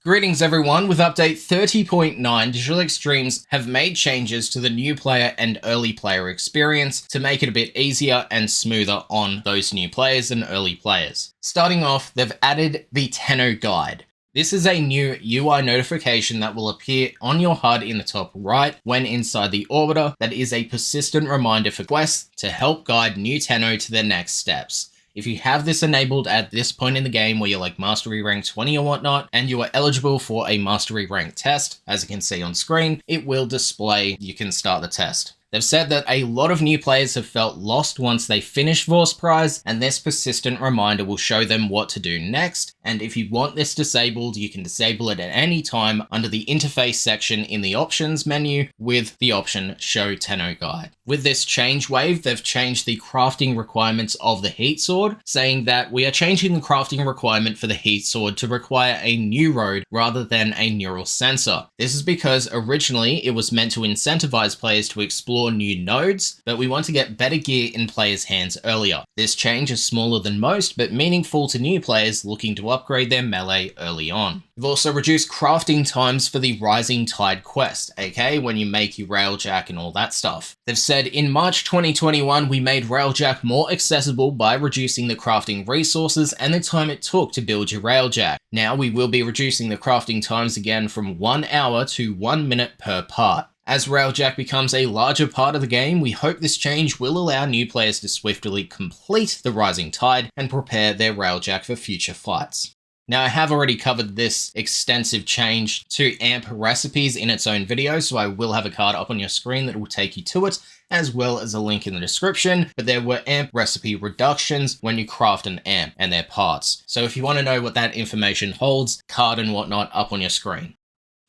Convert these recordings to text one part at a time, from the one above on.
Greetings everyone, with update 30.9, Digital Extremes have made changes to the new player and early player experience to make it a bit easier and smoother on those new players and early players. Starting off, they've added the Tennoguide. This is a new UI notification that will appear on your HUD in the top right when inside the orbiter that is a persistent reminder for quests to help guide new Tenno to their next steps. If you have this enabled at this point in the game where you're like Mastery Rank 20 or whatnot, and you are eligible for a Mastery Rank test, as you can see on screen, it will display you can start the test. They've said that a lot of new players have felt lost once they finish Warframe, and this persistent reminder will show them what to do next, and if you want this disabled, you can disable it at any time under the interface section in the options menu with the option Show Tennoguide. With this change wave, they've changed the crafting requirements of the Heat Sword, saying that we are changing the crafting requirement for the Heat Sword to require a new road rather than a neural sensor. This is because originally it was meant to incentivize players to explore new nodes, but we want to get better gear in players' hands earlier. This change is smaller than most, but meaningful to new players looking to upgrade their melee early on. We've also reduced crafting times for the Rising Tide quest, aka when you make your railjack and all that stuff. They've said in March 2021 we made railjack more accessible by reducing the crafting resources and the time it took to build your railjack. Now we will be reducing the crafting times again from 1 hour to 1 minute per part. As Railjack becomes a larger part of the game, we hope this change will allow new players to swiftly complete the Rising Tide and prepare their Railjack for future fights. Now, I have already covered this extensive change to AMP recipes in its own video, so I will have a card up on your screen that will take you to it, as well as a link in the description, but there were AMP recipe reductions when you craft an AMP and their parts. So if you want to know what that information holds, card and whatnot up on your screen.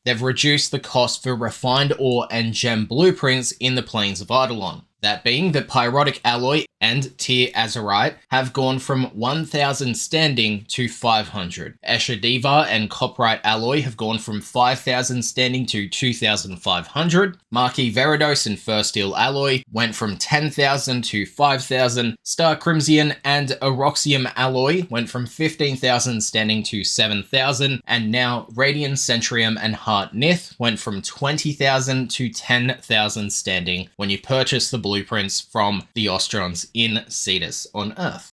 They've reduced the cost for refined ore and gem blueprints in the Plains of Eidolon. That being that Pyrotic Alloy and Tier Azurite have gone from 1,000 standing to 500. Escher Diva and Copperite Alloy have gone from 5,000 standing to 2,500. Marquis Veridos and First Steel Alloy went from 10,000 to 5,000. Star Crimson and Oroxium Alloy went from 15,000 standing to 7,000. And now Radiant Centrium and Heart Nith went from 20,000 to 10,000 standing when you purchase the blueprints from the Ostrons in Cetus on Earth.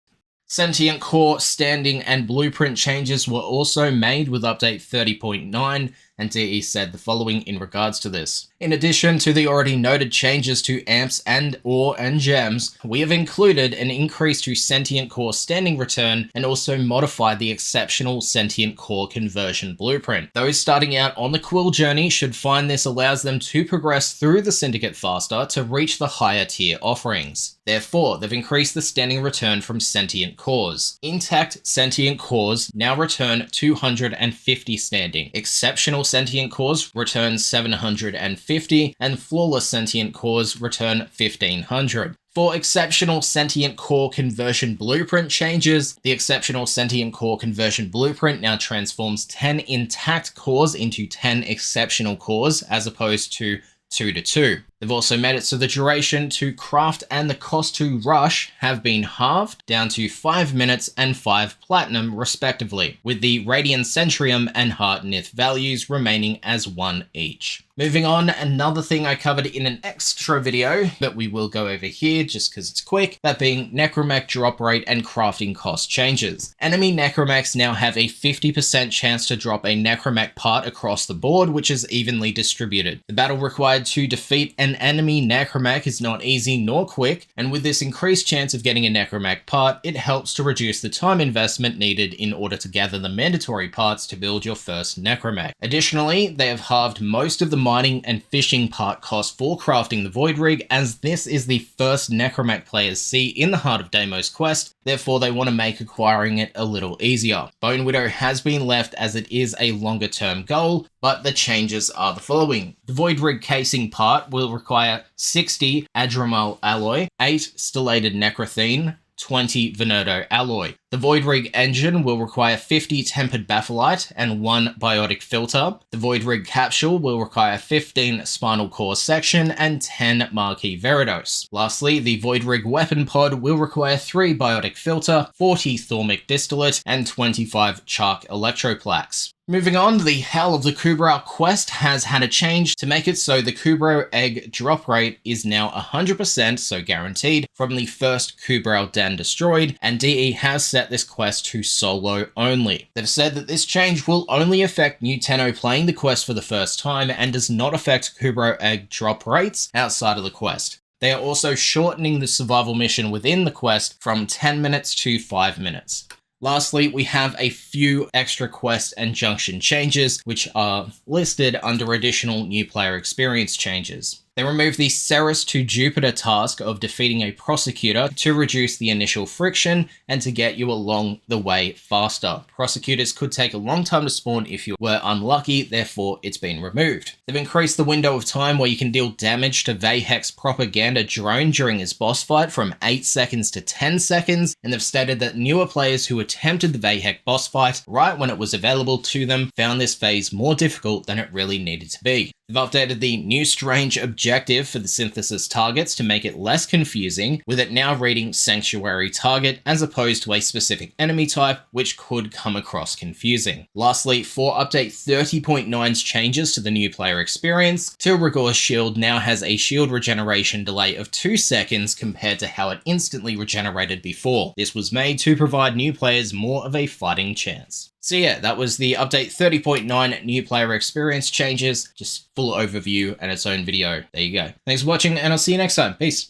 Sentient core, standing, and blueprint changes were also made with update 30.9, and DE said the following in regards to this. In addition to the already noted changes to amps and ore and gems, we have included an increase to Sentient core standing return and also modified the exceptional Sentient core conversion blueprint. Those starting out on the Quill journey should find this allows them to progress through the Syndicate faster to reach the higher tier offerings. Therefore, they've increased the standing return from Sentient cores. Intact Sentient cores now return 250 standing. Exceptional Sentient cores return 750, and Flawless Sentient cores return 1500. For Exceptional Sentient Core Conversion Blueprint changes, the Exceptional Sentient Core Conversion Blueprint now transforms 10 intact cores into 10 exceptional cores, as opposed to 2 to 2. They've also made it so the duration to craft and the cost to rush have been halved down to 5 minutes and 5 platinum respectively, with the Radiant Centrium and Heart Nith values remaining as 1 each. Moving on, another thing I covered in an extra video, but we will go over here just because it's quick, that being Necramech drop rate and crafting cost changes. Enemy Necramechs now have a 50% chance to drop a Necramech part across the board, which is evenly distributed. The battle required to defeat an enemy Necramech is not easy nor quick, and with this increased chance of getting a Necramech part, it helps to reduce the time investment needed in order to gather the mandatory parts to build your first Necramech. Additionally, they have halved most of the mining and fishing part cost for crafting the Void Rig, as this is the first Necramech players see in the Heart of Deimos quest, therefore they want to make acquiring it a little easier. Bone Widow has been left as it is a longer term goal, but the changes are the following. The Void Rig casing part will require 60 Adramel alloy, 8 stellated Necrothene, 20 Venerdo alloy. The Void Rig engine will require 50 Tempered Bapholite and 1 Biotic Filter. The Void Rig capsule will require 15 Spinal Core section and 10 Marquis Veridos. Lastly, the Void Rig weapon pod will require 3 Biotic Filter, 40 Thormic Distillate, and 25 Chark Electroplaques. Moving on, the Howl of the Kubrow quest has had a change to make it so the Kubrow egg drop rate is now 100%, so guaranteed, from the first Kubrow den destroyed, and DE has set this quest to solo only. They've said that this change will only affect new Tenno playing the quest for the first time and does not affect Kubrow egg drop rates outside of the quest. They are also shortening the survival mission within the quest from 10 minutes to 5 minutes. Lastly, we have a few extra quest and junction changes, which are listed under additional new player experience changes. They removed the Ceres to Jupiter task of defeating a prosecutor to reduce the initial friction and to get you along the way faster. Prosecutors could take a long time to spawn if you were unlucky, therefore it's been removed. They've increased the window of time where you can deal damage to Vahek's propaganda drone during his boss fight from 8 seconds to 10 seconds, and they've stated that newer players who attempted the Vahek boss fight right when it was available to them found this phase more difficult than it really needed to be. They've updated the new strange objective for the synthesis targets to make it less confusing, with it now reading Sanctuary Target as opposed to a specific enemy type, which could come across confusing. Lastly, for update 30.9's changes to the new player experience, Tilragor's shield now has a shield regeneration delay of 2 seconds compared to how it instantly regenerated before. This was made to provide new players more of a fighting chance. So yeah, that was the update 30.9 new player experience changes, just full overview and its own video. There you go. Thanks for watching, and I'll see you next time. Peace.